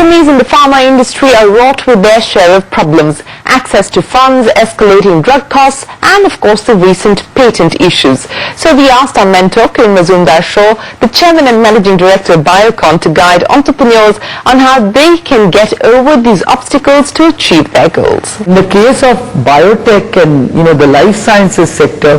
SMEs in the pharma industry are wrought with their share of problems: access to funds, escalating drug costs, and of course the recent patent issues. So we asked our mentor, Kiran Mazumdar-Shaw, the chairman and managing director of Biocon, to guide entrepreneurs on how they can get over these obstacles to achieve their goals. In the case of biotech and the life sciences sector,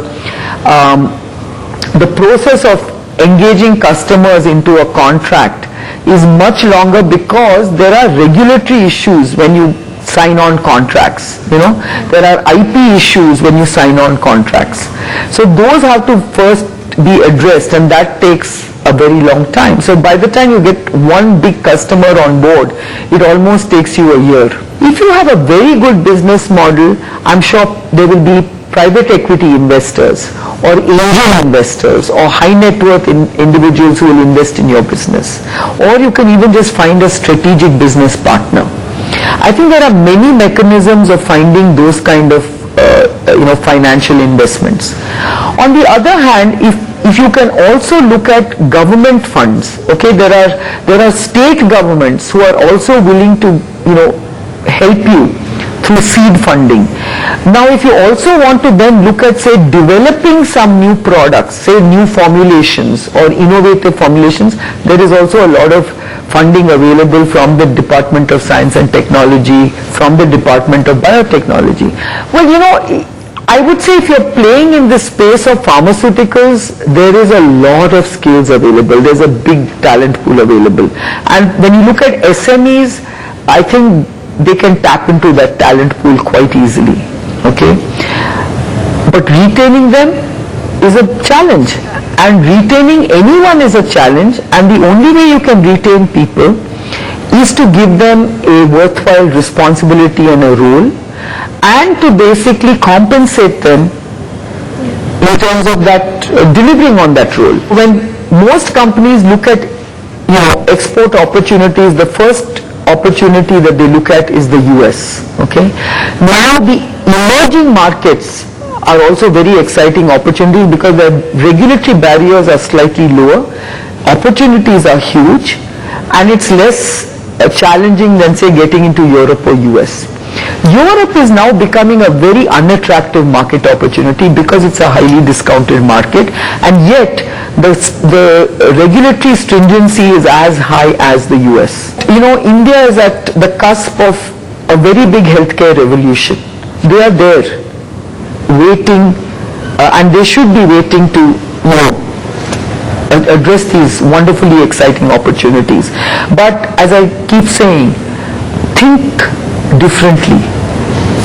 the process of engaging customers into a contract is much longer because there are regulatory issues when you sign on contracts. There are IP issues when you sign on contracts. So those have to first be addressed, and that takes a very long time. So by the time you get one big customer on board, it almost takes you a year. If you have a very good business model, I'm sure there will be private equity investors or angel investors or high net worth individuals who will invest in your business. Or you can even just find a strategic business partner. I think there are many mechanisms of finding those kind of financial investments. On the other hand, if you can also look at government funds, okay, there are state governments who are also willing to help you through seed funding. Now if you also want to then look at, say, developing some new products, say new formulations or innovative formulations, there is also a lot of funding available from the Department of Science and Technology, from the Department of Biotechnology. Well, I would say if you're playing in the space of pharmaceuticals, there is a lot of skills available. There's a big talent pool available. And when you look at SMEs, I think they can tap into that talent pool quite easily. Okay? But retaining them is a challenge. And retaining anyone is a challenge, and the only way you can retain people is to give them a worthwhile responsibility and a role, and to basically compensate them in terms of that delivering on that role. When most companies look at export opportunities, the first opportunity that they look at is the US. Okay? Now the emerging markets are also very exciting opportunities because the regulatory barriers are slightly lower, opportunities are huge, and it's less challenging than, say, getting into Europe or US. Europe is now becoming a very unattractive market opportunity because it's a highly discounted market, and yet the regulatory stringency is as high as the US. India is at the cusp of a very big healthcare revolution. They are there waiting, and they should be waiting to address these wonderfully exciting opportunities. But as I keep saying, think differently,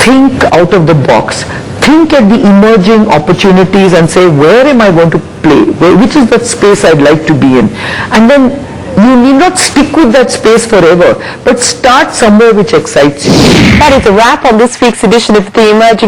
think out of the box, think at the emerging opportunities and say, where am I going to play, which is the space I'd like to be in, and then you need not stick with that space forever, but start somewhere which excites you. That is a wrap on this week's edition of The Emerging